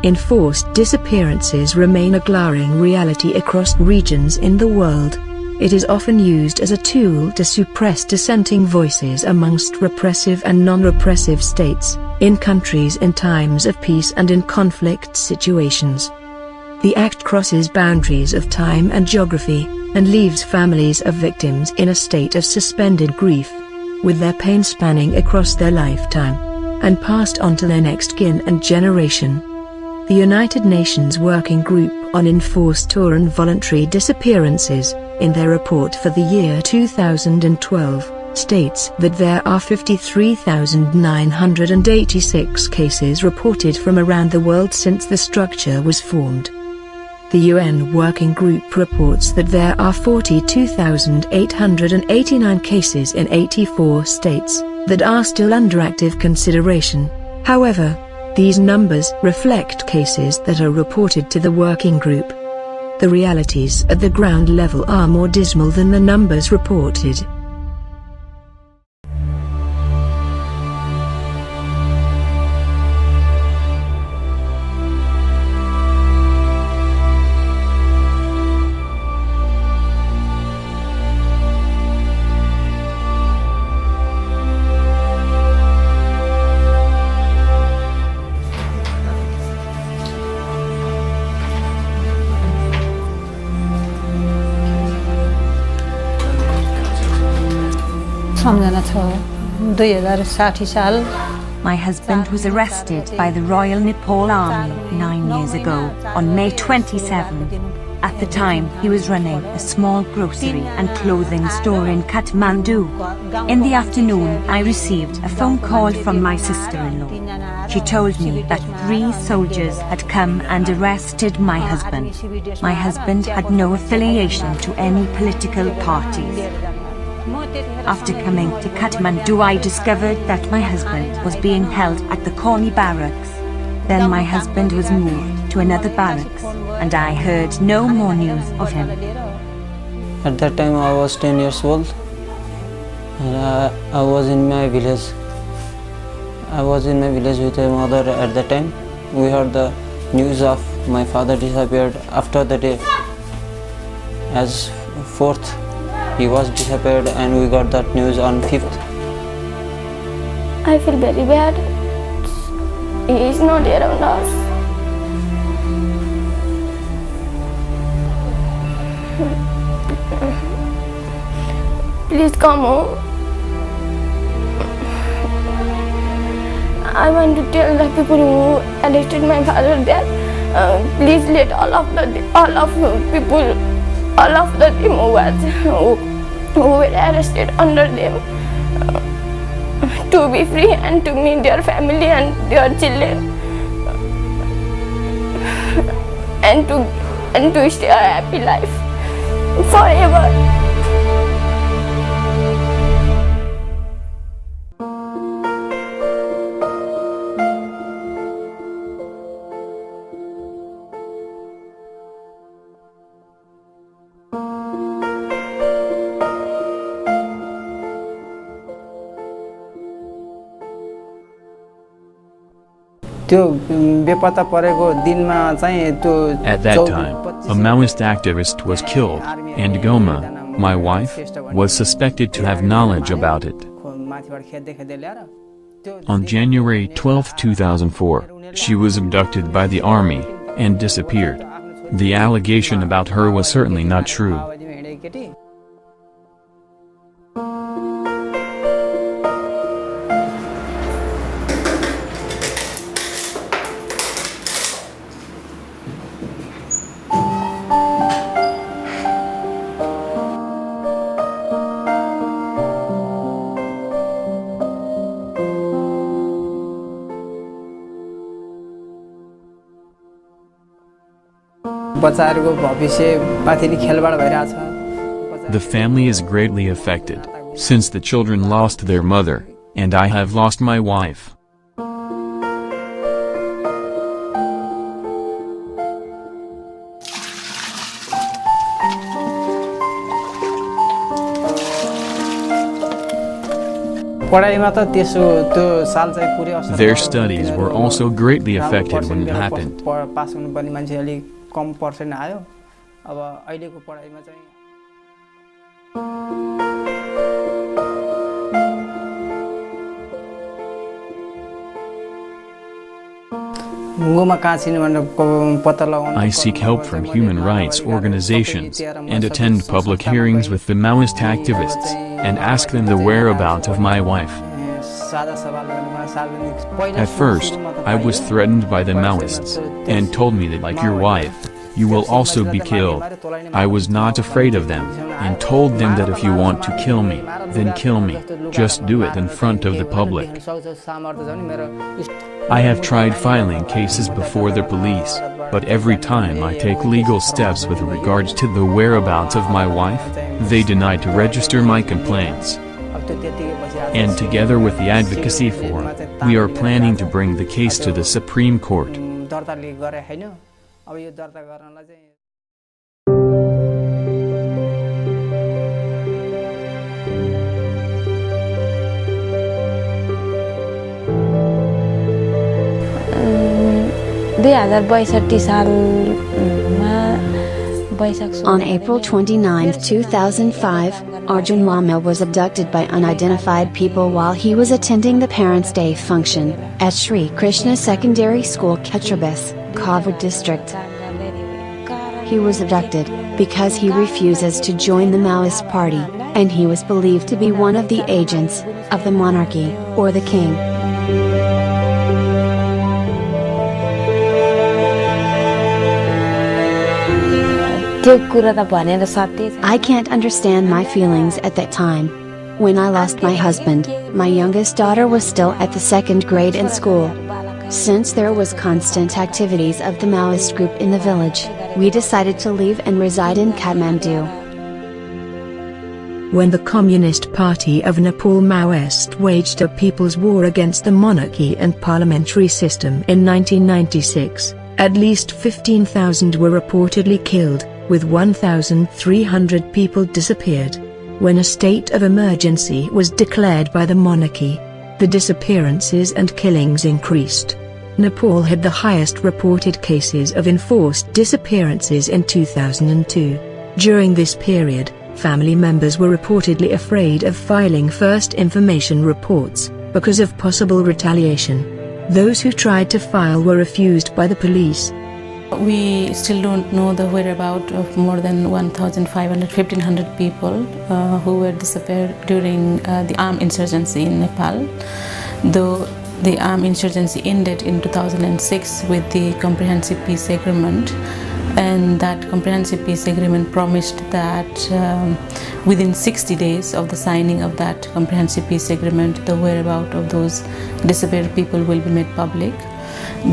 Enforced disappearances remain a glaring reality across regions in the world. It is often used as a tool to suppress dissenting voices amongst repressive and non-repressive states, in countries in times of peace and in conflict situations. The act crosses boundaries of time and geography, and leaves families of victims in a state of suspended grief, with their pain spanning across their lifetime, and passed on to their next kin and generation. The United Nations Working Group on Enforced or Involuntary Disappearances, in their report for the year 2012, states that there are 53,986 cases reported from around the world since the structure was formed. The UN Working Group reports that there are 42,889 cases in 84 states that are still under active consideration. However, these numbers reflect cases that are reported to the working group. The realities at the ground level are more dismal than the numbers reported. My husband was arrested by the Royal Nepal Army 9 years ago, on May 27. At the time, he was running a small grocery and clothing store in Kathmandu. In the afternoon, I received a phone call from my sister-in-law. She told me that 3 soldiers had come and arrested my husband. My husband had no affiliation to any political parties. After coming to Kathmandu, I discovered that my husband was being held at the Corny barracks. Then my husband was moved to another barracks, and I heard no more news of him. At that time I was 10 years old, and I was in my village. I was in my village with my mother at that time. We heard the news of my father disappeared. After the day, as 4th, he was disappeared, and we got that news on 5th. I feel very bad. He is not around us. Please come home. I want to tell the people who arrested my father that please let all of the team who were arrested under them to be free and to meet their family and their children and to stay a happy life forever. At that time, a Maoist activist was killed, and Goma, my wife, was suspected to have knowledge about it. On January 12, 2004, she was abducted by the army and disappeared. The allegation about her was certainly not true. The family is greatly affected, since the children lost their mother, and I have lost my wife. Their studies were also greatly affected when it happened. I seek help from human rights organizations, and attend public hearings with the Maoist activists, and ask them the whereabouts of my wife. At first, I was threatened by the Maoists, and told me that like your wife, you will also be killed. I was not afraid of them, and told them that if you want to kill me, then kill me, just do it in front of the public. I have tried filing cases before the police, but every time I take legal steps with regards to the whereabouts of my wife, they deny to register my complaints. And together with the Advocacy Forum, we are planning to bring the case to the Supreme Court. On April 29, 2005, Arjun Wama was abducted by unidentified people while he was attending the Parents' Day function at Sri Krishna Secondary School, Ketrabis, Kovur district. He was abducted because he refuses to join the Maoist party, and he was believed to be one of the agents of the monarchy or the king. I can't understand my feelings at that time. When I lost my husband, my youngest daughter was still at the 2nd grade in school. Since there was constant activities of the Maoist group in the village, we decided to leave and reside in Kathmandu. When the Communist Party of Nepal Maoist waged a people's war against the monarchy and parliamentary system in 1996, at least 15,000 were reportedly killed, with 1,300 people disappeared. When a state of emergency was declared by the monarchy, the disappearances and killings increased. Nepal had the highest reported cases of enforced disappearances in 2002. During this period, family members were reportedly afraid of filing first information reports, because of possible retaliation. Those who tried to file were refused by the police. We still don't know the whereabouts of more than 1,500–1,500 people who were disappeared during the armed insurgency in Nepal. Though the armed insurgency ended in 2006 with the Comprehensive Peace Agreement, and that Comprehensive Peace Agreement promised that within 60 days of the signing of that Comprehensive Peace Agreement, the whereabouts of those disappeared people will be made public.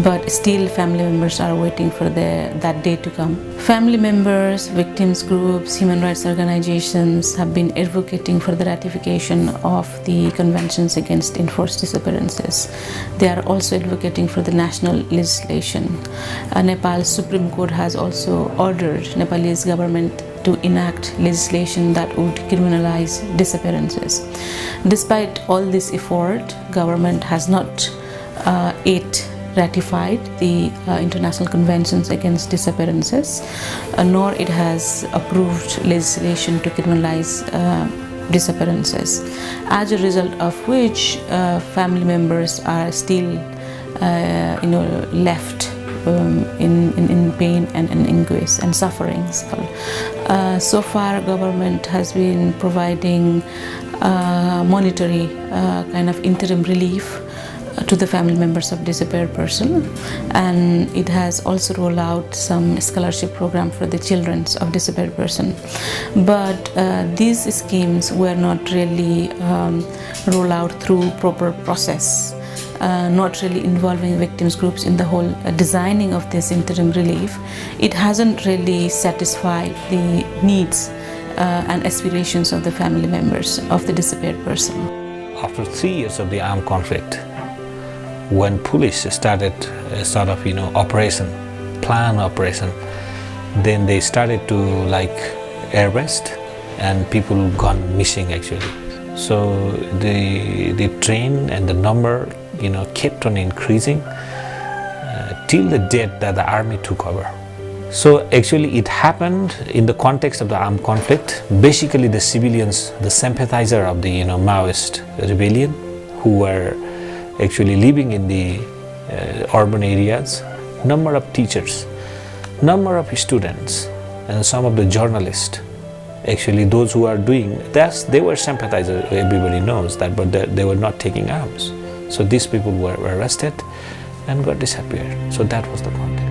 But still family members are waiting for that day to come. Family members, victims groups, human rights organizations have been advocating for the ratification of the conventions against enforced disappearances. They are also advocating for the national legislation. Nepal's Supreme Court has also ordered Nepalese government to enact legislation that would criminalize disappearances. Despite all this effort, government has not yet ratified the international conventions against disappearances, nor it has approved legislation to criminalize disappearances, as a result of which family members are still left in pain and anguish and sufferings. So far government has been providing monetary kind of interim relief to the family members of disappeared person, and it has also rolled out some scholarship program for the children of disappeared person. But these schemes were not really rolled out through proper process, not really involving victims groups in the whole designing of this interim relief. It hasn't really satisfied the needs and aspirations of the family members of the disappeared person. After 3 years of the armed conflict, when police started a sort of plan operation, then they started to arrest, and people gone missing actually. So the train and the number, kept on increasing till the date that the army took over. So actually it happened in the context of the armed conflict. Basically the civilians, the sympathizer of the Maoist rebellion, who were actually living in the urban areas, number of teachers, number of students, and some of the journalists, actually those who are doing that, they were sympathizers, everybody knows that, but they were not taking arms. So these people were arrested and got disappeared. So that was the context.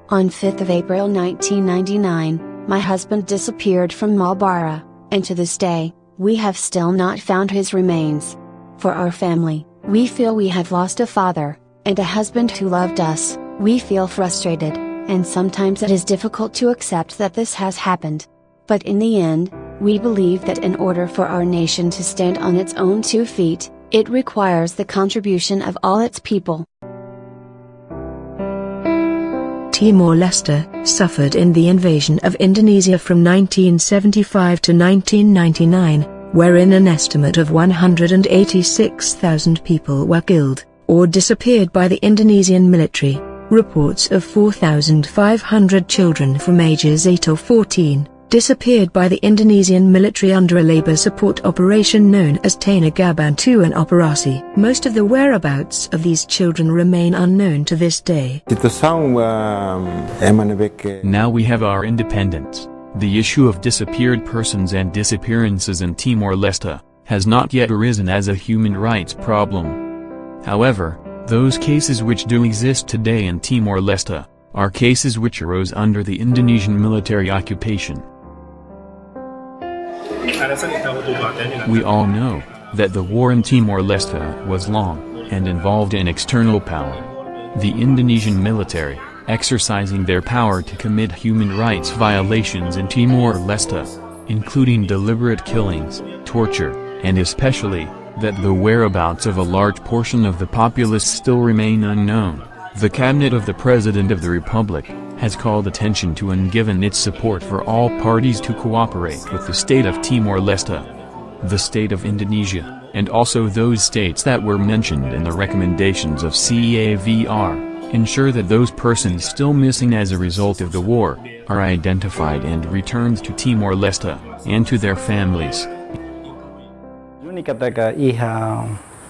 On 5th of April 1999, my husband disappeared from Malbara, and to this day, we have still not found his remains. For our family, we feel we have lost a father, and a husband who loved us. We feel frustrated, and sometimes it is difficult to accept that this has happened. But in the end, we believe that in order for our nation to stand on its own 2 feet, it requires the contribution of all its people. Timor-Leste suffered in the invasion of Indonesia from 1975 to 1999, wherein an estimate of 186,000 people were killed or disappeared by the Indonesian military. Reports of 4,500 children from ages 8 or 14 disappeared by the Indonesian military under a labor support operation known as Tanagabantuan Operasi. Most of the whereabouts of these children remain unknown to this day. Now we have our independence. The issue of disappeared persons and disappearances in Timor-Leste has not yet arisen as a human rights problem. However, those cases which do exist today in Timor-Leste are cases which arose under the Indonesian military occupation. We all know that the war in Timor-Leste was long and involved an external power. The Indonesian military, exercising their power to commit human rights violations in Timor-Leste, including deliberate killings, torture, and especially, that the whereabouts of a large portion of the populace still remain unknown. The cabinet of the President of the Republic has called attention to and given its support for all parties to cooperate with the state of Timor-Leste, the state of Indonesia, and also those states that were mentioned in the recommendations of CAVR, ensure that those persons still missing as a result of the war are identified and returned to Timor-Leste and to their families.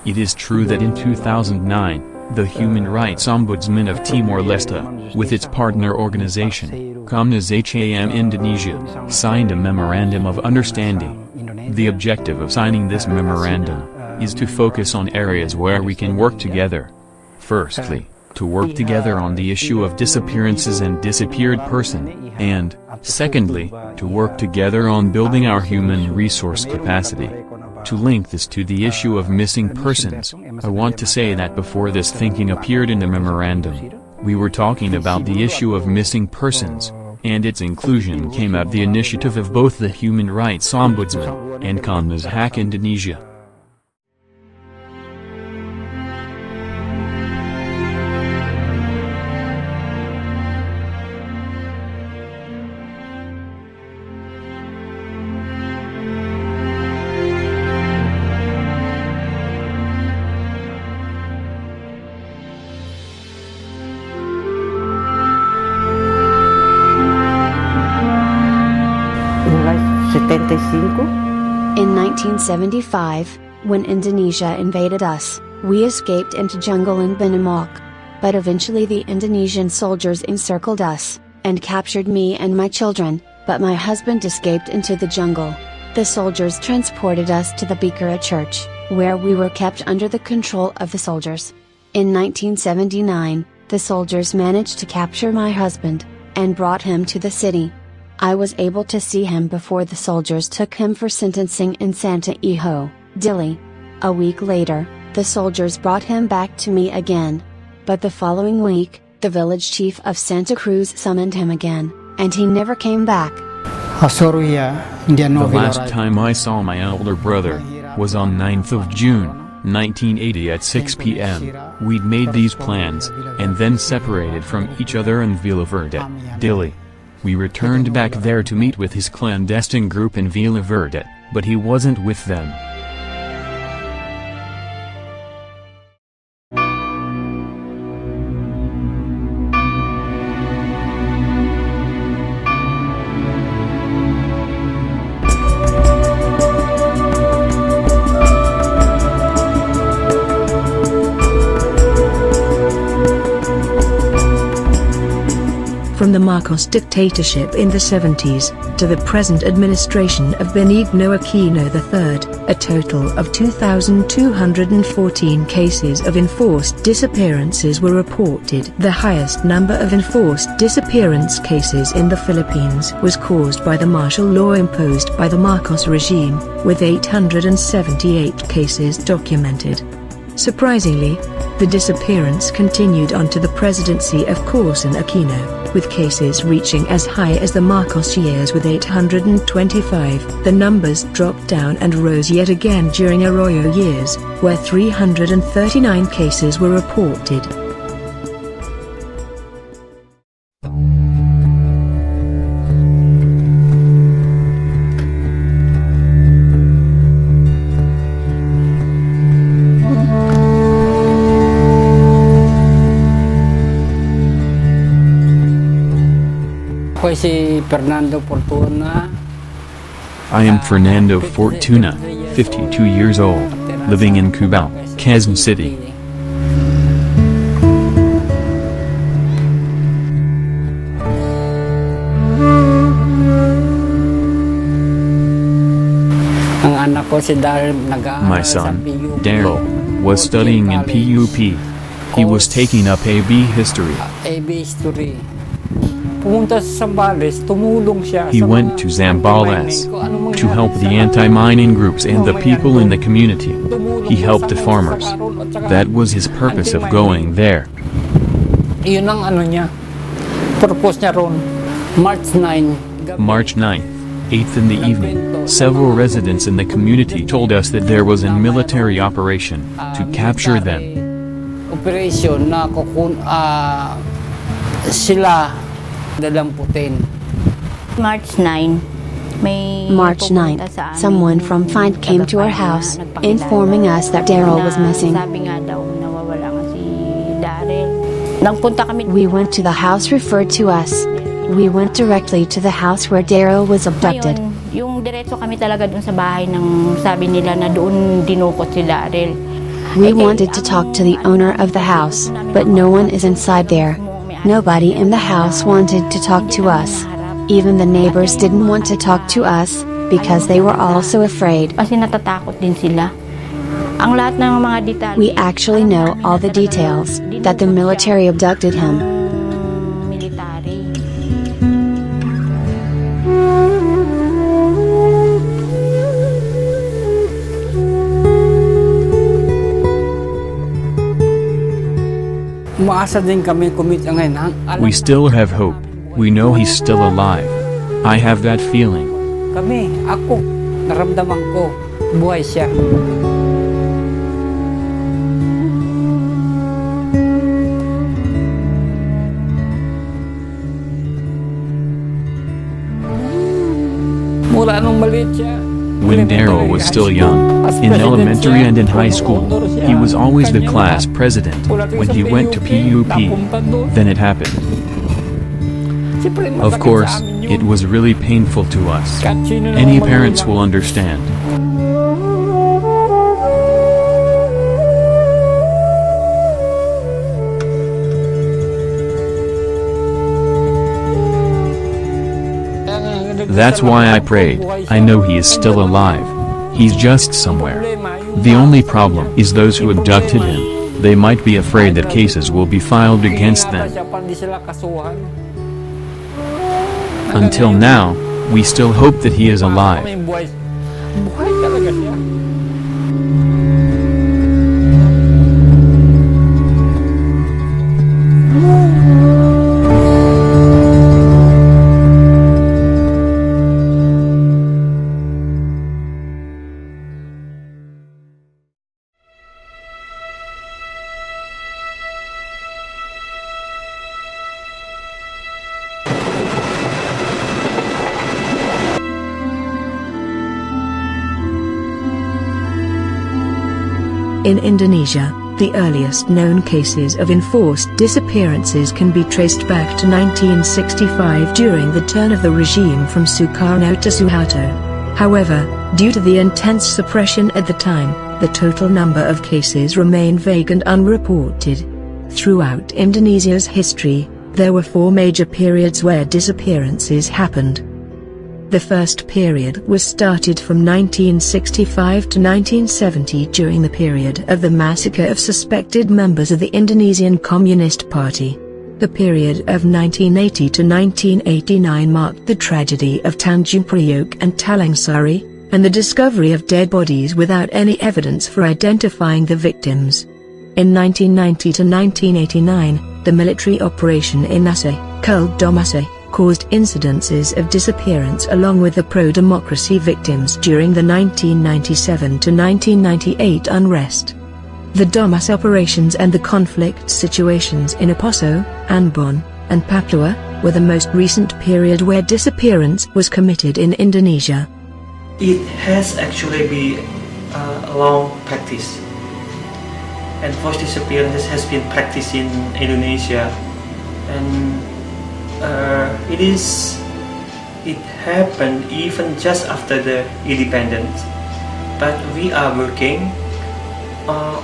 It is true that in 2009, the Human Rights Ombudsman of Timor-Leste, with its partner organization, Komnas HAM Indonesia, signed a Memorandum of Understanding. The objective of signing this memorandum is to focus on areas where we can work together. Firstly, to work together on the issue of disappearances and disappeared person, and, secondly, to work together on building our human resource capacity. To link this to the issue of missing persons, I want to say that before this thinking appeared in the memorandum, we were talking about the issue of missing persons, and its inclusion came at the initiative of both the Human Rights Ombudsman and Komnas HAM Indonesia. In 1975, when Indonesia invaded us, we escaped into jungle in Binamak. But eventually the Indonesian soldiers encircled us, and captured me and my children, but my husband escaped into the jungle. The soldiers transported us to the Bikara church, where we were kept under the control of the soldiers. In 1979, the soldiers managed to capture my husband, and brought him to the city. I was able to see him before the soldiers took him for sentencing in Santa Iho, Dili. A week later, the soldiers brought him back to me again. But the following week, the village chief of Santa Cruz summoned him again, and he never came back. The last time I saw my elder brother was on 9th of June, 1980 at 6 p.m. We'd made these plans, and then separated from each other in Vila Verde, Dili. We returned back there to meet with his clandestine group in Vila Verde, but he wasn't with them. From the Marcos dictatorship in the 70s, to the present administration of Benigno Aquino III, a total of 2,214 cases of enforced disappearances were reported. The highest number of enforced disappearance cases in the Philippines was caused by the martial law imposed by the Marcos regime, with 878 cases documented. Surprisingly, the disappearance continued onto the presidency of Corazon Aquino, with cases reaching as high as the Marcos years with 825. The numbers dropped down and rose yet again during Arroyo years, where 339 cases were reported. I am Fernando Fortuna, 52 years old, living in Cubao, Quezon City. My son, Daryl, was studying in PUP. He was taking up AB history. He went to Zambales to help the anti-mining groups and the people in the community. He helped the farmers. That was his purpose of going there. March 9th, 8th in the evening, several residents in the community told us that there was a military operation to capture them. March 9th, someone from Find came to our house, informing us that Daryl was missing. We went to the house referred to us. We went directly to the house where Daryl was abducted. We wanted to talk to the owner of the house, but no one is inside there. Nobody in the house wanted to talk to us. Even the neighbors didn't want to talk to us, because they were also afraid. We actually know all the details, that the military abducted him. We still have hope. We know he's still alive. I have that feeling. When Daryl was still young, in elementary and in high school, he was always the class president. When he went to PUP, then it happened. Of course, it was really painful to us. Any parents will understand. That's why I prayed. I know he is still alive. He's just somewhere. The only problem is those who abducted him. They might be afraid that cases will be filed against them. Until now, we still hope that he is alive. In Indonesia, the earliest known cases of enforced disappearances can be traced back to 1965 during the turn of the regime from Sukarno to Suharto. However, due to the intense suppression at the time, the total number of cases remain vague and unreported. Throughout Indonesia's history, there were 4 major periods where disappearances happened. The first period was started from 1965 to 1970 during the period of the massacre of suspected members of the Indonesian Communist Party. The period of 1980 to 1989 marked the tragedy of Tanjung Priok and Talangsari, and the discovery of dead bodies without any evidence for identifying the victims. In 1990 to 1989, the military operation in Aceh, called Domaceh, caused incidences of disappearance along with the pro-democracy victims during the 1997 to 1998 unrest. The Domas operations and the conflict situations in Oposo, Ambon, and Papua were the most recent period where disappearance was committed in Indonesia. It has actually been a long practice, and forced disappearances has been practiced in Indonesia, and it happened even just after the independence. But we are working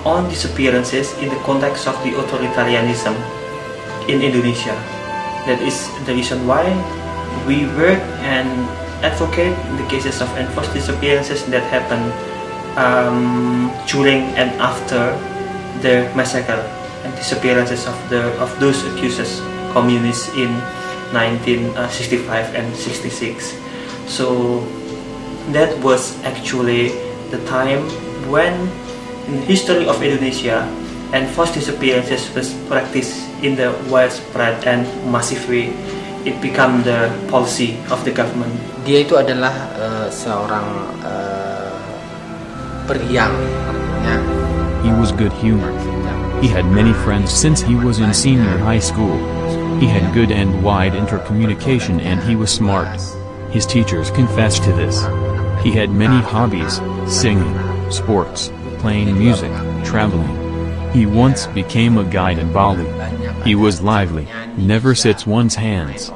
on disappearances in the context of the authoritarianism in Indonesia. That is the reason why we work and advocate in the cases of enforced disappearances that happen during and after the massacre and disappearances of those accused communists in 1965 and 66. So that was actually the time when in the history of Indonesia enforced disappearances was practiced in the widespread and massive way. It became the policy of the government. Dia itu adalah seorang periang, artinya. He was good-humored. He had many friends since he was in senior high school. He had good and wide intercommunication and he was smart. His teachers confessed to this. He had many hobbies: singing, sports, playing music, traveling. He once became a guide in Bali. He was lively, never sits one's hands.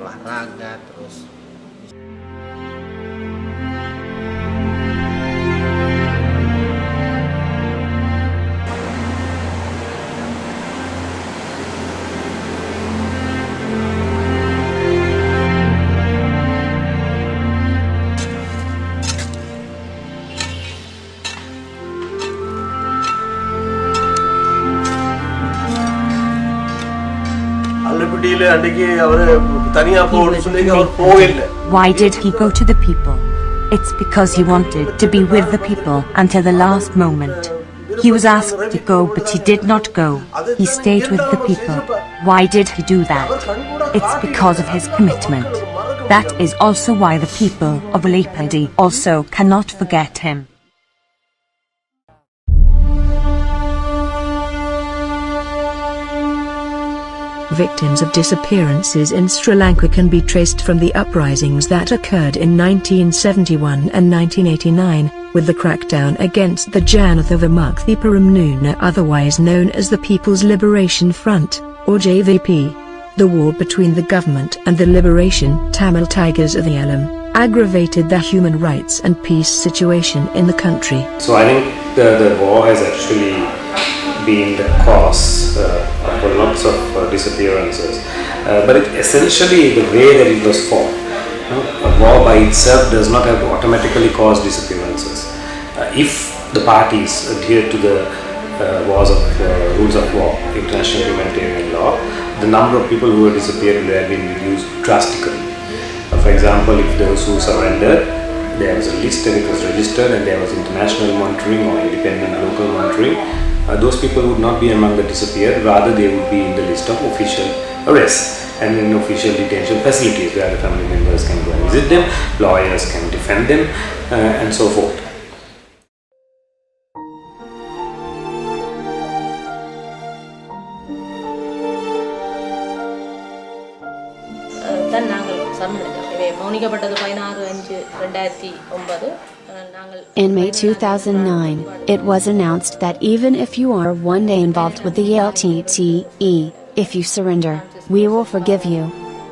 Why did he go to the people? It's because he wanted to be with the people until the last moment. He was asked to go, but he did not go. He stayed with the people. Why did he do that? It's because of his commitment. That is also why the people of Lipadi also cannot forget him. Victims of disappearances in Sri Lanka can be traced from the uprisings that occurred in 1971 and 1989, with the crackdown against the Janatha Vimukthy Peramuna, otherwise known as the People's Liberation Front, or JVP. The war between the government and the Liberation Tamil Tigers of the Elam aggravated the human rights and peace situation in the country. So I think the war has actually been the cause for lots of disappearances, but essentially the way that it was fought. A war by itself does not have to automatically cause disappearances. If the parties adhere to the rules of war, international humanitarian law, the number of people who have disappeared will have been reduced drastically. For example, if those who surrendered, there was a list and it was registered and there was international monitoring or independent local monitoring, those people would not be among the disappeared, rather they would be in the list of official arrests and in official detention facilities where the family members can go and visit them, lawyers can defend them, and so forth. In May 2009, it was announced that even if you are one day involved with the LTTE, if you surrender, we will forgive you.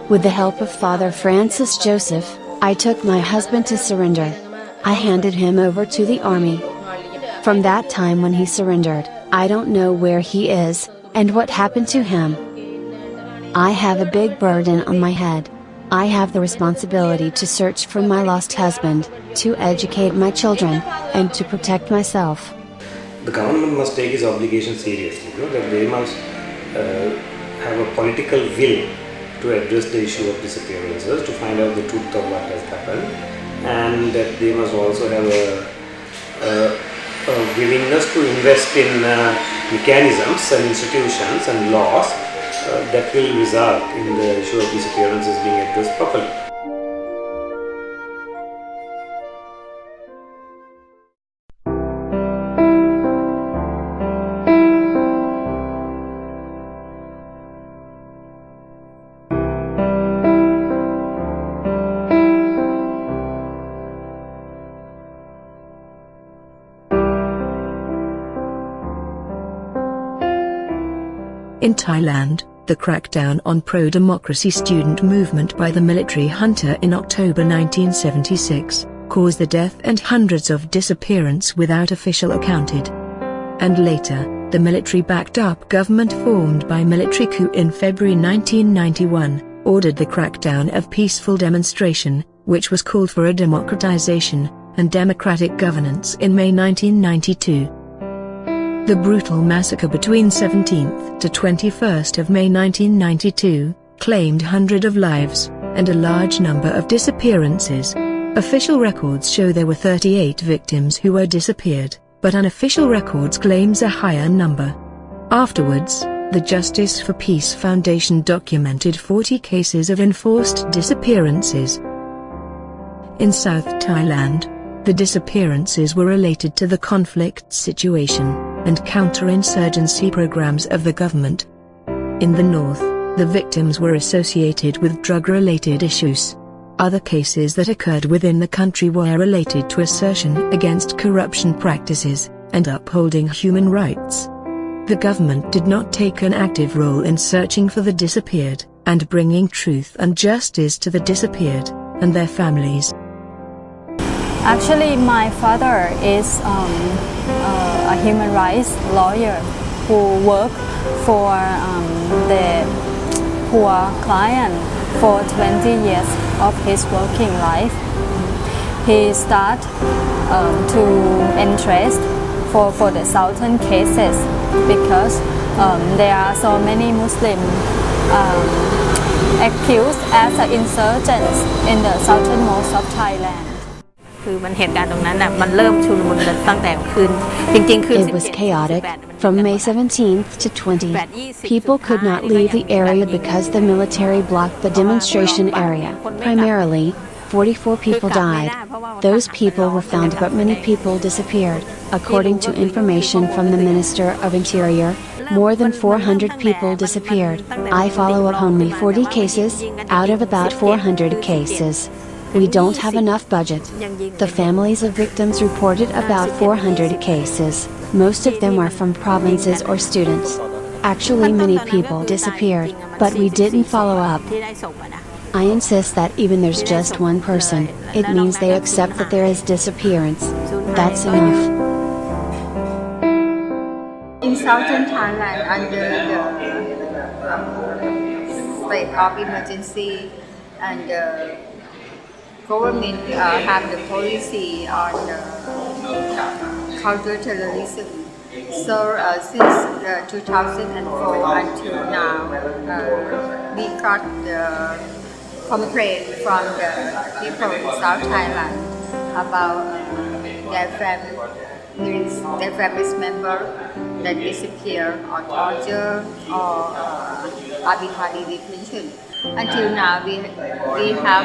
With the help of Father Francis Joseph, I took my husband to surrender. I handed him over to the army. From that time when he surrendered, I don't know where he is, and what happened to him. I have a big burden on my head. I have the responsibility to search for my lost husband, to educate my children, and to protect myself. The government must take its obligation seriously, that they must have a political will to address the issue of disappearances, to find out the truth of what has happened, and that they must also have a willingness to invest in mechanisms and institutions and laws that will result in the issue of disappearances being addressed properly. In Thailand, the crackdown on pro-democracy student movement by the military junta in October 1976 caused the death and hundreds of disappearance without official accounted. And later, the military-backed-up government formed by military coup in February 1991 ordered the crackdown of peaceful demonstration, which was called for a democratization and democratic governance in May 1992. The brutal massacre between 17th to 21st of May 1992 claimed hundreds of lives and a large number of disappearances. Official records show there were 38 victims who were disappeared, but unofficial records claims a higher number. Afterwards, the Justice for Peace Foundation documented 40 cases of enforced disappearances. In South Thailand, the disappearances were related to the conflict situation and counterinsurgency programs of the government. In the north, the victims were associated with drug-related issues. Other cases that occurred within the country were related to assertion against corruption practices and upholding human rights. The government did not take an active role in searching for the disappeared and bringing truth and justice to the disappeared and their families. Actually, my father is a human rights lawyer who worked for the poor client for 20 years of his working life. He started to interest for the southern cases because there are so many Muslim accused as insurgents in the southernmost of Thailand. It was chaotic. From May 17th to 20th, people could not leave the area because the military blocked the demonstration area. Primarily, 44 people died. Those people were found, but many people disappeared. According to information from the Minister of Interior, more than 400 people disappeared. I follow up only 40 cases, out of about 400 cases. We don't have enough budget. The families of victims reported about 400 cases. Most of them are from provinces or students. Actually, many people disappeared, but we didn't follow up. I insist that even there's just one person, it means they accept that there is disappearance. That's enough. In southern Thailand, under the state of emergency and government have the policy on counter-terrorism. So since 2004 until now, we got the complaint from the people in South Thailand about their family's member that disappear or torture or arbitrary detention. Until now, we have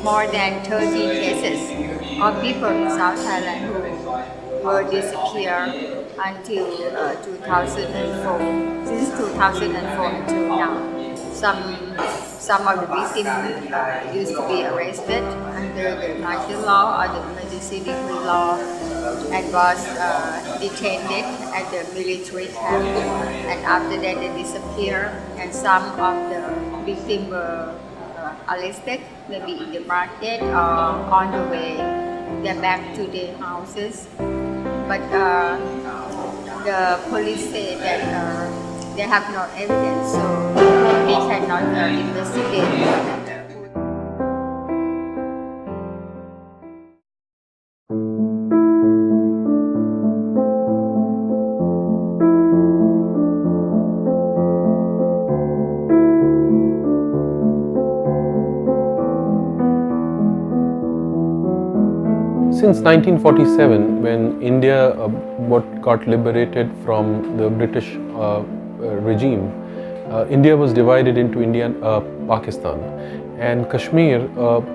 more than 30 cases of people in South Thailand who were disappeared until 2004. Since 2004 until now, some of the victims used to be arrested under the martial law or the emergency decree law and was detained at the military camp, and after that they disappeared, and some of the victims were arrested, maybe in the market or on the way back to their houses. But the police say that they have no evidence, so they cannot investigate further. Since 1947, when India got liberated from the British regime, India was divided into India and Pakistan, and Kashmir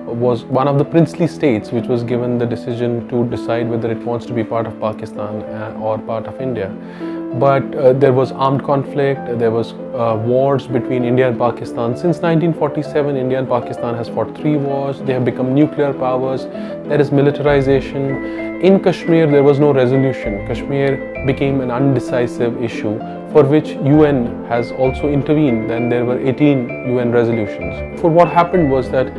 was one of the princely states which was given the decision to decide whether it wants to be part of Pakistan or part of India. But there was armed conflict, there was wars between India and Pakistan. Since 1947, India and Pakistan has fought 3 wars. They have become nuclear powers. There is militarization. In Kashmir, there was no resolution. Kashmir became an undecisive issue for which UN has also intervened, and there were 18 UN resolutions. For what happened was that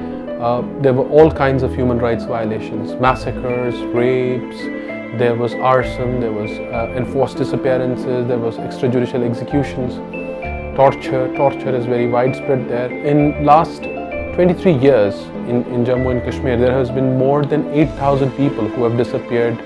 there were all kinds of human rights violations, massacres, rapes, there was arson, there was enforced disappearances, there was extrajudicial executions, torture is very widespread there. In last 23 years in Jammu and Kashmir, there has been more than 8,000 people who have disappeared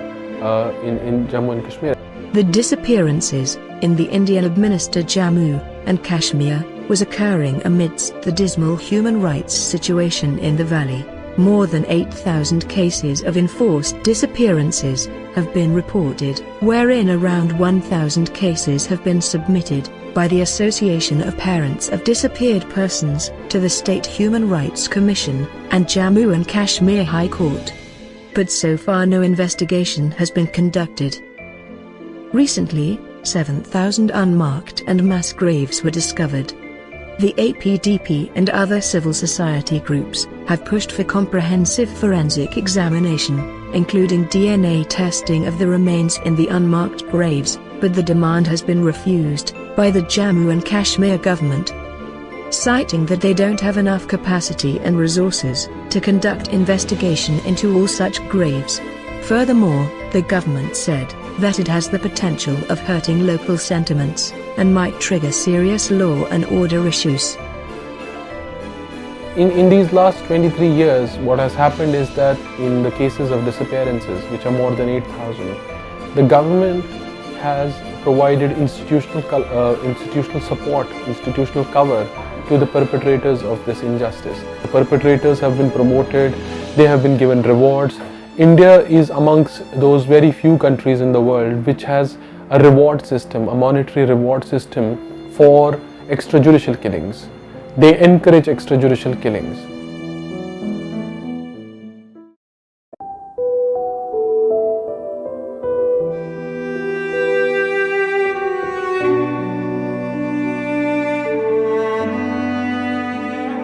in Jammu and Kashmir. The disappearances in the Indian-administered Jammu and Kashmir was occurring amidst the dismal human rights situation in the valley. More than 8,000 cases of enforced disappearances have been reported, wherein around 1,000 cases have been submitted by the Association of Parents of Disappeared Persons to the State Human Rights Commission and Jammu and Kashmir High Court. But so far no investigation has been conducted. Recently, 7,000 unmarked and mass graves were discovered. The APDP and other civil society groups have pushed for comprehensive forensic examination, including DNA testing of the remains in the unmarked graves, but the demand has been refused by the Jammu and Kashmir government, citing that they don't have enough capacity and resources to conduct investigation into all such graves. Furthermore, the government said that it has the potential of hurting local sentiments and might trigger serious law and order issues. In these last 23 years, what has happened is that in the cases of disappearances, which are more than 8,000, the government has provided institutional support, institutional cover to the perpetrators of this injustice. The perpetrators have been promoted, they have been given rewards. India is amongst those very few countries in the world which has a reward system, a monetary reward system for extrajudicial killings. They encourage extrajudicial killings.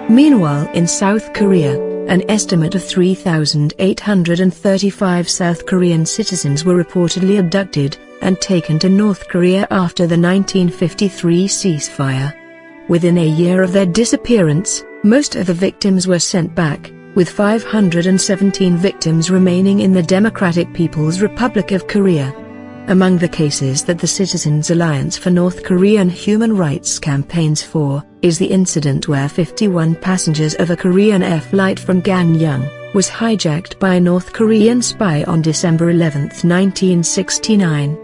Meanwhile, in South Korea, an estimate of 3,835 South Korean citizens were reportedly abducted and taken to North Korea after the 1953 ceasefire. Within a year of their disappearance, most of the victims were sent back, with 517 victims remaining in the Democratic People's Republic of Korea. Among the cases that the Citizens Alliance for North Korean Human Rights campaigns for, is the incident where 51 passengers of a Korean air flight from Gangneung was hijacked by a North Korean spy on December 11, 1969.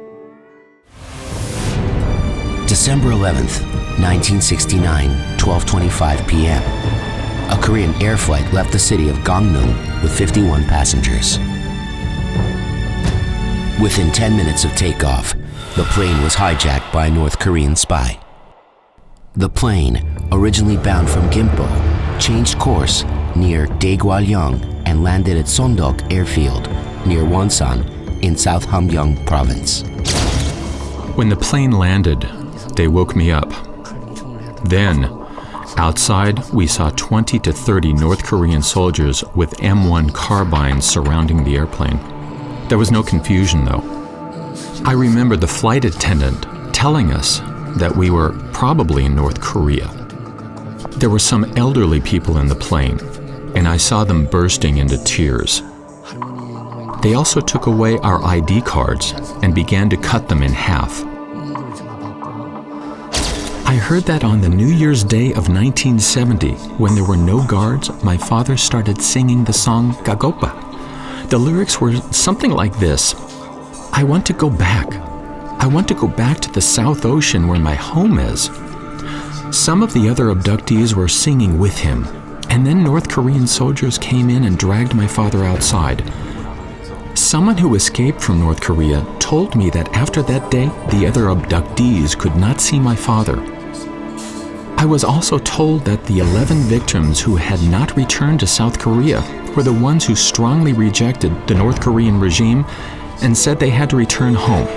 December 11th, 1969, 12:25 p.m. A Korean air flight left the city of Gangneung with 51 passengers. Within 10 minutes of takeoff, the plane was hijacked by a North Korean spy. The plane, originally bound from Gimpo, changed course near Daegwallyeong and landed at Sondok Airfield near Wonsan in South Hamgyong Province. When the plane landed, they woke me up. Then, outside, we saw 20 to 30 North Korean soldiers with M1 carbines surrounding the airplane. There was no confusion, though. I remember the flight attendant telling us that we were probably in North Korea. There were some elderly people in the plane, and I saw them bursting into tears. They also took away our ID cards and began to cut them in half. I heard that on the New Year's Day of 1970, when there were no guards, my father started singing the song Gagopa. The lyrics were something like this: I want to go back. I want to go back to the South Ocean where my home is. Some of the other abductees were singing with him, and then North Korean soldiers came in and dragged my father outside. Someone who escaped from North Korea told me that after that day, the other abductees could not see my father. I was also told that the 11 victims who had not returned to South Korea were the ones who strongly rejected the North Korean regime and said they had to return home.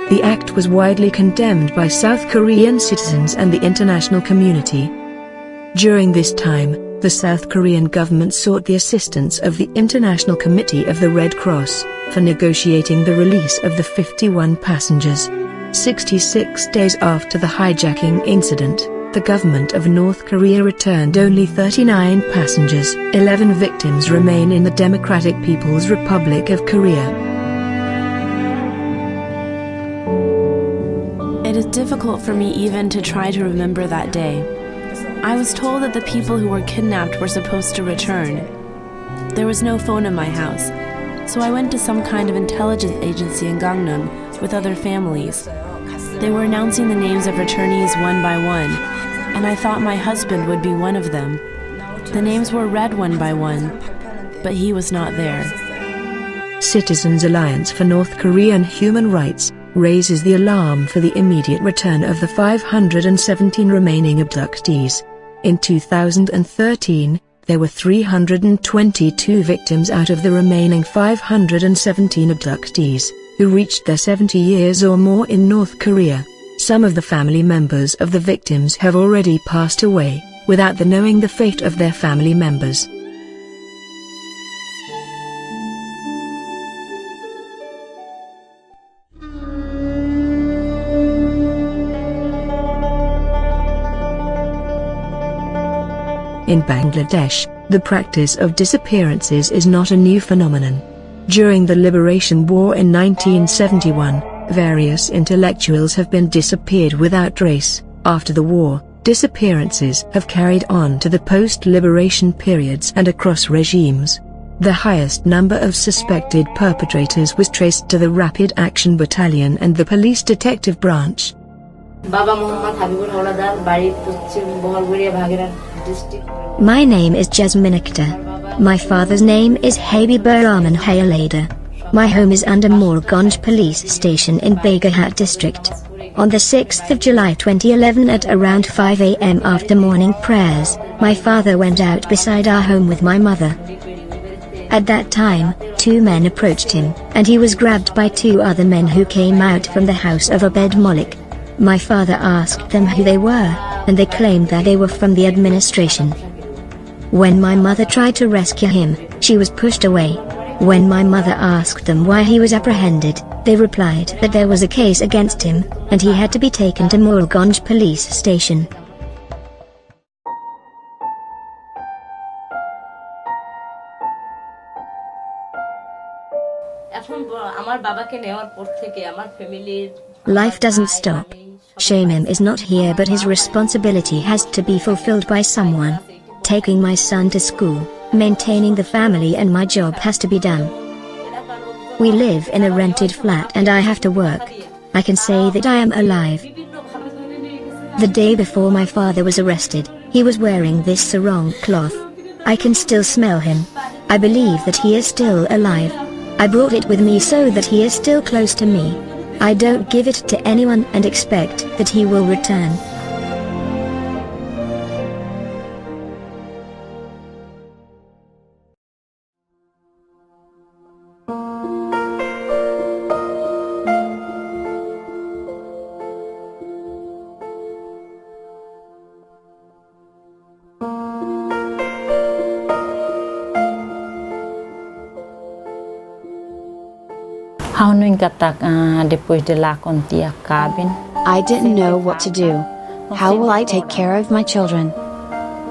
The act was widely condemned by South Korean citizens and the international community. During this time, the South Korean government sought the assistance of the International Committee of the Red Cross for negotiating the release of the 51 passengers. 66 days after the hijacking incident, the government of North Korea returned only 39 passengers. 11 victims remain in the Democratic People's Republic of Korea. It is difficult for me even to try to remember that day. I was told that the people who were kidnapped were supposed to return. There was no phone in my house, so I went to some kind of intelligence agency in Gangneung with other families. They were announcing the names of returnees one by one, and I thought my husband would be one of them. The names were read one by one, but he was not there. Citizens Alliance for North Korean Human Rights raises the alarm for the immediate return of the 517 remaining abductees. In 2013, there were 322 victims out of the remaining 517 abductees, who reached their 70 years or more in North Korea. Some of the family members of the victims have already passed away, without the knowing the fate of their family members. In Bangladesh, the practice of disappearances is not a new phenomenon. During the Liberation War in 1971, various intellectuals have been disappeared without trace. After the war, disappearances have carried on to the post-liberation periods and across regimes. The highest number of suspected perpetrators was traced to the Rapid Action Battalion and the Police Detective Branch. My name is Jasmine Akhtar. My father's name is Habib Rahman Hayalada. My home is under Morganj Police Station in Baghat district. On the 6th of July 2011 at around 5 a.m. after morning prayers, my father went out beside our home with my mother. At that time, 2 men approached him, and he was grabbed by 2 other men who came out from the house of Abed Malik. My father asked them who they were, and they claimed that they were from the administration. When my mother tried to rescue him, she was pushed away. When my mother asked them why he was apprehended, they replied that there was a case against him, and he had to be taken to Morganj Police Station. Life doesn't stop. Shamim is not here, but his responsibility has to be fulfilled by someone. Taking my son to school, maintaining the family, and my job has to be done. We live in a rented flat and I have to work. I can say that I am alive. The day before my father was arrested, he was wearing this sarong cloth. I can still smell him. I believe that he is still alive. I brought it with me so that he is still close to me. I don't give it to anyone and expect that he will return. I didn't know what to do. How will I take care of my children?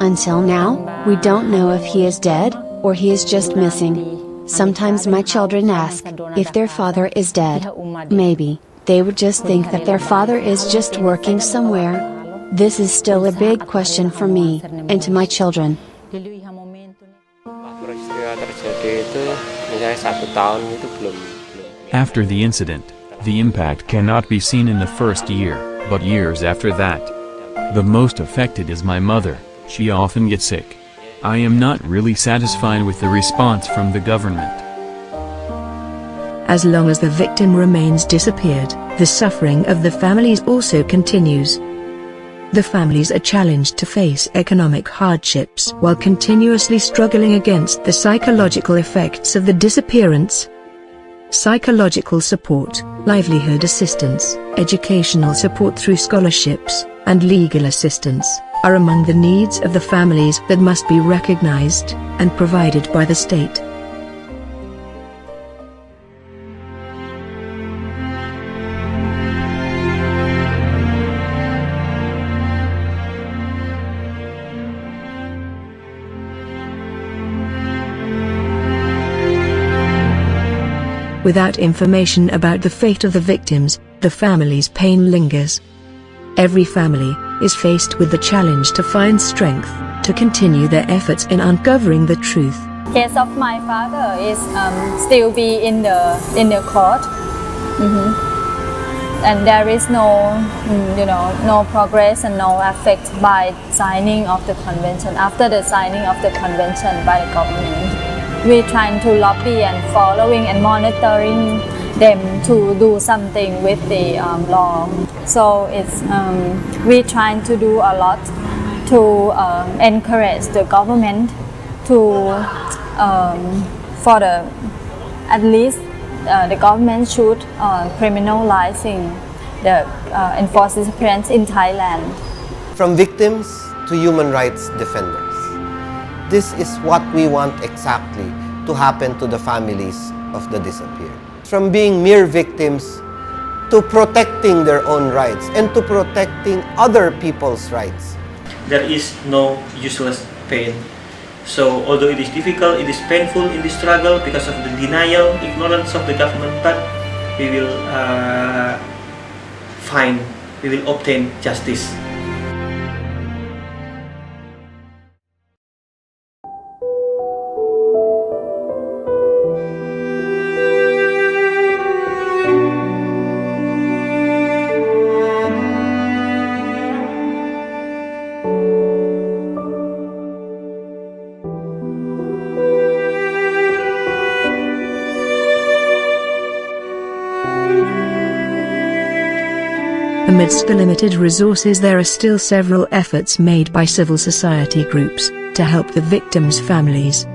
Until now, we don't know if he is dead, or he is just missing. Sometimes my children ask if their father is dead. Maybe they would just think that their father is just working somewhere. This is still a big question for me and to my children. After the incident, the impact cannot be seen in the first year, but years after that. The most affected is my mother. She often gets sick. I am not really satisfied with the response from the government. As long as the victim remains disappeared, the suffering of the families also continues. The families are challenged to face economic hardships while continuously struggling against the psychological effects of the disappearance. Psychological support, livelihood assistance, educational support through scholarships, and legal assistance are among the needs of the families that must be recognized and provided by the state. Without information about the fate of the victims, the family's pain lingers. Every family is faced with the challenge to find strength to continue their efforts in uncovering the truth. Case of my father is still be in the court, and there is no no progress and no effect by signing of the convention. After the signing of the convention by the government, we trying to lobby and following and monitoring them to do something with the law. So it's we trying to do a lot to encourage the government to for the at least the government should criminalizing the enforced disappearance in Thailand. From victims to human rights defenders. This is what we want exactly to happen to the families of the disappeared. From being mere victims to protecting their own rights and to protecting other people's rights. There is no useless pain. So although it is difficult, it is painful in this struggle because of the denial, ignorance of the government, but we will we will obtain justice. Amidst the limited resources, there are still several efforts made by civil society groups to help the victims' families.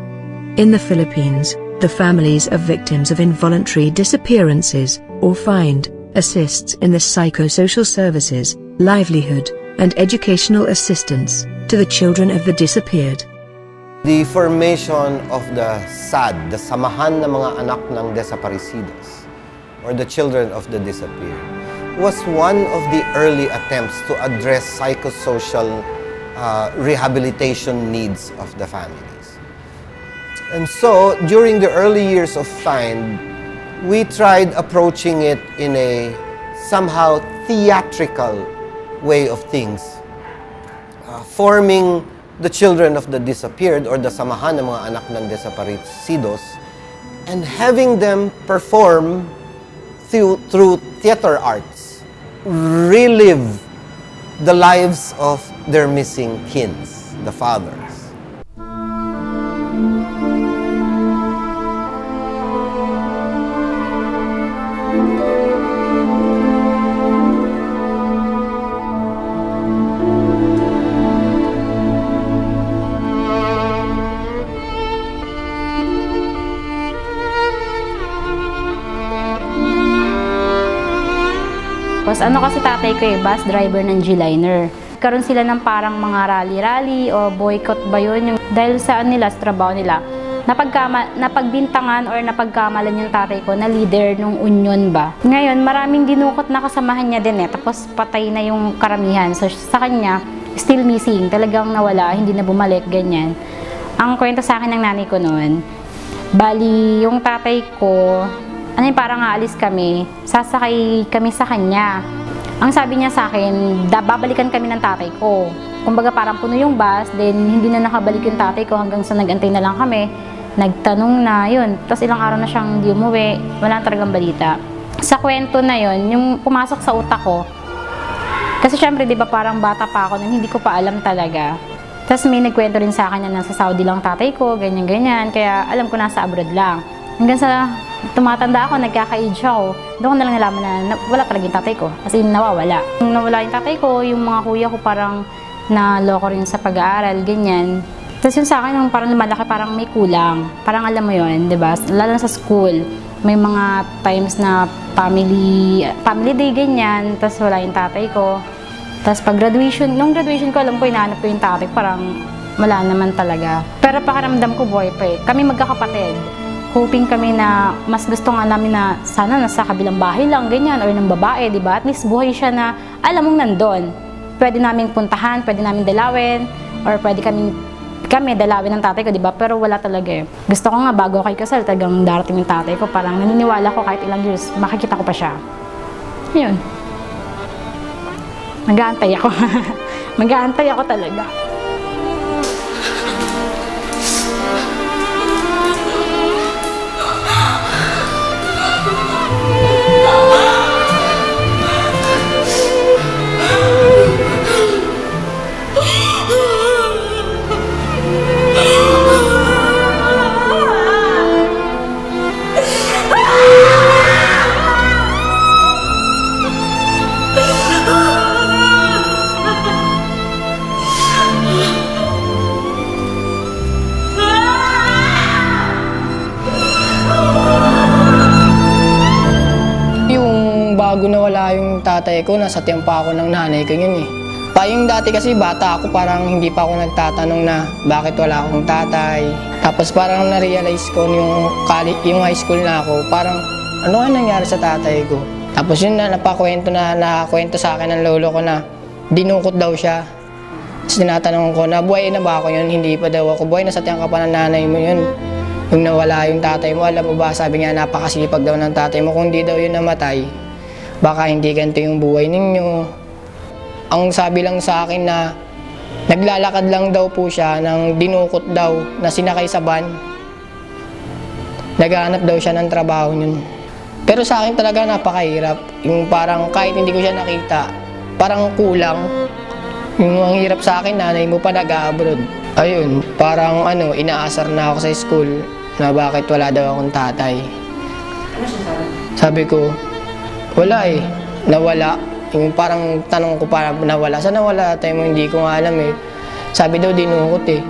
In the Philippines, the families of victims of involuntary disappearances or find assists in the psychosocial services, livelihood, and educational assistance to the children of the disappeared. The formation of the SAD, the Samahan ng mga Anak ng Desaparecidos, or the Children of the Disappeared, was one of the early attempts to address psychosocial rehabilitation needs of the families. And so, during the early years of FIND, we tried approaching it in a somehow theatrical way of things, forming the Children of the Disappeared or the Samahan ng mga Anak ng Desaparecidos and having them perform through theater arts, relive the lives of their missing kins, the fathers. Ano kasi tatay ko bus driver ng G-Liner. Karoon sila ng parang mga rally-rally o boycott ba yun? Dahil saan nila, sa trabaho nila, napagbintangan or napagkamalan yung tatay ko na leader ng union ba. Ngayon, maraming dinukot na kasamahan niya din tapos patay na yung karamihan. So sa kanya, still missing, talagang nawala, hindi na bumalik, ganyan. Ang kwento sa akin ng nanay ko noon, bali yung tatay ko, parang aalis kami, sasakay kami sa kanya. Ang sabi niya sa akin, babalikan kami ng tatay ko. Kumbaga parang puno yung bus, then hindi na nakabalik yung tatay ko hanggang sa nag-antay na lang kami. Nagtanong na, yun. Tapos ilang araw na siyang hindi umuwi, wala talagang balita. Sa kwento na yun, yung pumasok sa utak ko, kasi syempre di ba parang bata pa ako, hindi ko pa alam talaga. Tapos may nagkwento rin sa akin na nasa Saudi lang tatay ko, ganyan-ganyan, kaya alam ko nasa abroad lang. Hanggang sa tumatanda ako, nagkaka-age ako, doon ko na lang nalaman na wala talaga yung tatay ko. Kasi nawawala. Nung nawala yung tatay ko, yung mga kuya ko parang naloko rin sa pag-aaral, ganyan. Tapos yun sa akin, yung parang lumalaki, parang may kulang. Parang alam mo yun, di ba? Lalo na sa school, may mga times na family day, ganyan. Tapos wala yung tatay ko. Tapos pag nung graduation ko, alam ko, hinahanap ko yung tatay ko, parang wala naman talaga. Pero pakiramdam ko, buhay pa eh. Kami magkakapatid. Hoping kami na mas gusto nga namin na sana nasa kabilang bahay lang, ganyan, or ng babae, di ba? At least buhay siya na alam mong nandun. Pwede namin puntahan, pwede namin dalawin, or pwede kami dalawin ng tatay ko, di ba? Pero wala talaga eh. Gusto ko nga bago ako ikasal, talagang darating yung tatay ko. Parang naniniwala ko kahit ilang years, makikita ko pa siya. Yun. Mag-aantay ako. Mag-aantay ako talaga. Bago nawala yung tatay ko, nasa tiyempa ako ng nanay ko yun eh. Yung dati kasi bata ako, parang hindi pa ako nagtatanong na bakit wala akong tatay. Tapos parang na-realize ko yung high school na ako, parang ano kaya nangyari sa tatay ko. Tapos yun nakakwento sa akin ng lolo ko na dinukot daw siya. Tapos tinatanong ko na buhay na ba ako yun? Hindi pa daw ako. Buhay, nasa tiyempa ka pa ng nanay mo yun. Yung nawala yung tatay mo, alam mo ba, sabi niya napakasipag daw ng tatay mo. Kung di daw yun namatay, baka hindi ganito yung buhay ninyo. Ang sabi lang sa akin na naglalakad lang daw po siya nang dinukot daw na sinakay sa van. Naghahanap daw siya ng trabaho yun. Pero sa akin talaga napakahirap. Yung parang kahit hindi ko siya nakita, parang kulang. Yung ang hirap sa akin, nanay mo pa nag-abroad. Ayun, parang inaasar na ako sa school na bakit wala daw akong tatay. Ano siya sabi? Sabi ko, wala eh. Nawala. Yung parang tanong ko parang nawala. Saan nawala tayo mo? Hindi ko nga alam eh. Sabi daw dinukot eh.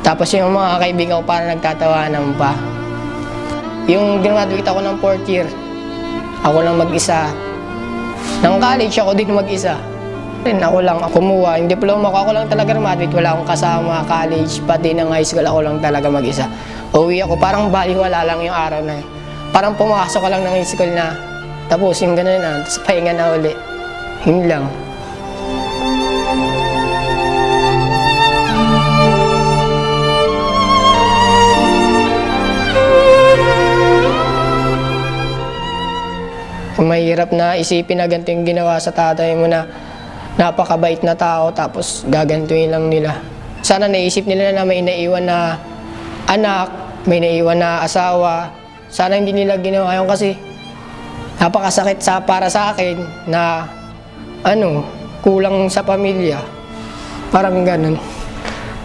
Tapos yung mga kaibigan ko parang nagtatawanan pa. Yung graduate ako ng 4th year, ako lang mag-isa. Nang college ako din mag-isa. Ako lang kumuha. Yung diploma ko, ako lang talaga graduate. Wala akong kasama, college, pati ng high school, ako lang talaga mag-isa. Uwi ako, parang baliwala lang yung araw na yun. Parang pumasok ko lang ng high school na tapos yung gano'n na, tapos pahinga na uli. Yun lang. Mahirap na isipin na ganito yung ginawa sa tatay mo na napakabait na tao tapos gagantuin lang nila. Sana naisip nila na may naiwan na anak, may naiwan na asawa, Sana hindi nila ginawa yun kasi napakasakit para sa akin na kulang sa pamilya. Parang ganun.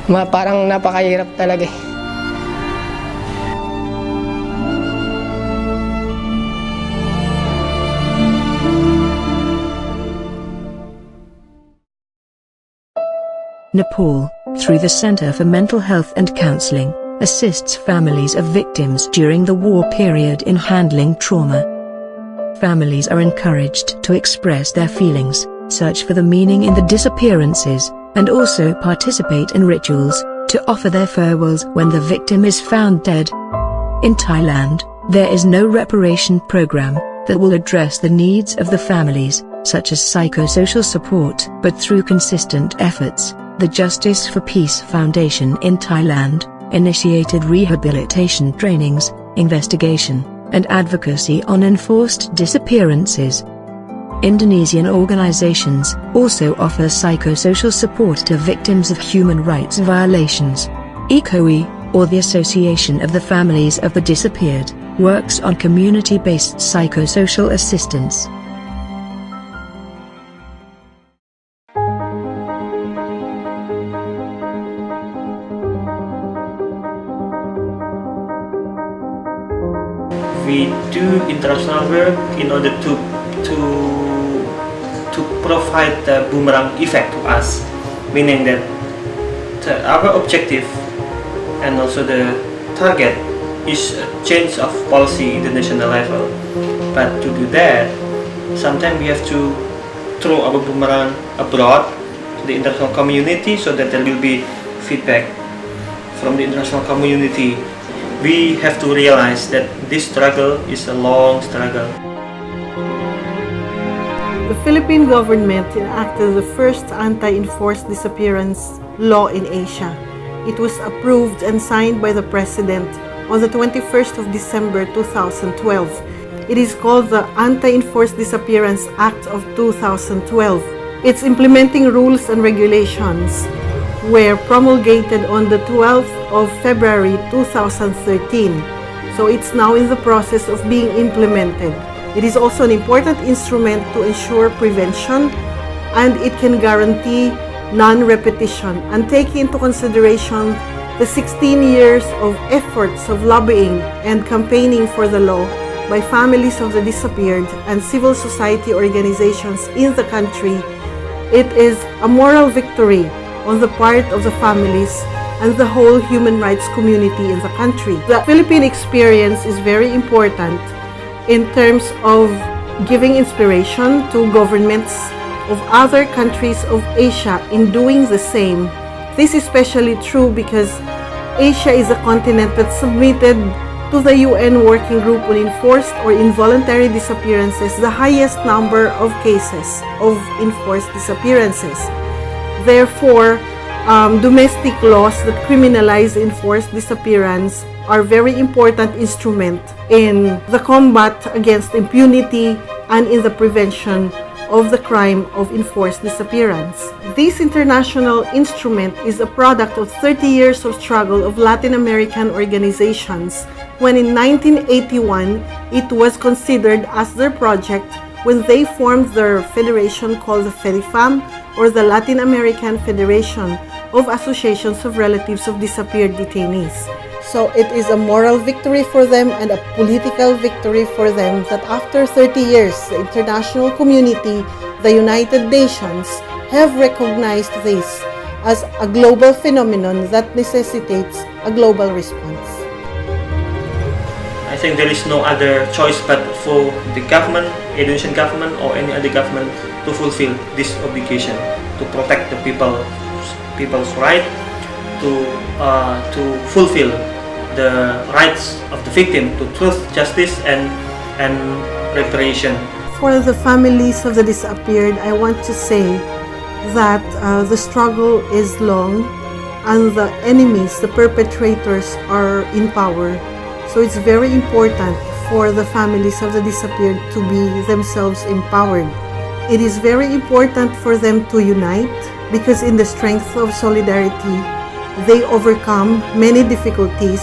Parang napakahirap talaga. Nepal, through the Center for Mental Health and Counseling, assists families of victims during the war period in handling trauma. Families are encouraged to express their feelings, search for the meaning in the disappearances, and also participate in rituals to offer their farewells when the victim is found dead. In Thailand, there is no reparation program that will address the needs of the families, such as psychosocial support, but through consistent efforts, the Justice for Peace Foundation in Thailand initiated rehabilitation trainings, investigation, and advocacy on enforced disappearances. Indonesian organizations also offer psychosocial support to victims of human rights violations. ICOI, or the Association of the Families of the Disappeared, works on community-based psychosocial assistance. We do international work in order to provide the boomerang effect to us, meaning that our objective and also the target is a change of policy in the national level. But to do that, sometimes we have to throw our boomerang abroad to the international community so that there will be feedback from the international community. We have to realize that this struggle is a long struggle. The Philippine government enacted the first anti-enforced disappearance law in Asia. It was approved and signed by the President on the 21st of December 2012. It is called the Anti-Enforced Disappearance Act of 2012. Its implementing rules and regulations were promulgated on the 12th of February 2013. So it's now in the process of being implemented. It is also an important instrument to ensure prevention, and it can guarantee non-repetition and take into consideration the 16 years of efforts of lobbying and campaigning for the law by families of the disappeared and civil society organizations in the country. It is a moral victory on the part of the families and the whole human rights community in the country. The Philippine experience is very important in terms of giving inspiration to governments of other countries of Asia in doing the same. This is especially true because Asia is a continent that submitted to the UN Working Group on Enforced or Involuntary Disappearances the highest number of cases of enforced disappearances. Therefore, domestic laws that criminalize enforced disappearance are very important instrument in the combat against impunity and in the prevention of the crime of enforced disappearance. This international instrument is a product of 30 years of struggle of Latin American organizations, when in 1981 it was considered as their project when they formed their federation called the FEDIFAM, or the Latin American Federation of Associations of Relatives of Disappeared Detainees. So it is a moral victory for them and a political victory for them that after 30 years, the international community, the United Nations, have recognized this as a global phenomenon that necessitates a global response. I think there is no other choice but for the government, Indonesian government or any other government to fulfill this obligation to protect the people's right, to fulfill the rights of the victim to truth, justice, and reparation. For the families of the disappeared, I want to say that the struggle is long and the enemies, the perpetrators, are in power. So it's very important for the families of the disappeared to be themselves empowered. It is very important for them to unite because in the strength of solidarity, they overcome many difficulties,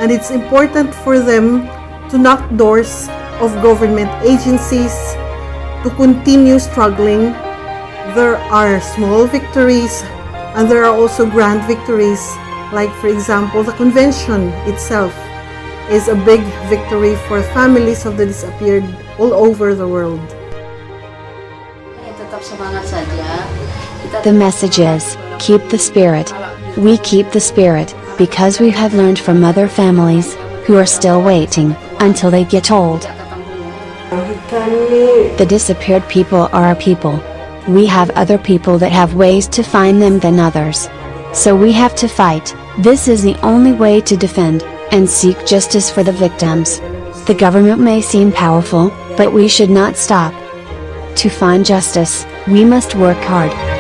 and it's important for them to knock doors of government agencies, to continue struggling. There are small victories and there are also grand victories, like for example the convention itself is a big victory for families of the disappeared all over the world. The message is, keep the spirit. We keep the spirit, because we have learned from other families, who are still waiting, until they get old. The disappeared people are our people. We have other people that have ways to find them than others. So we have to fight. This is the only way to defend, and seek justice for the victims. The government may seem powerful, but we should not stop. To find justice, we must work hard.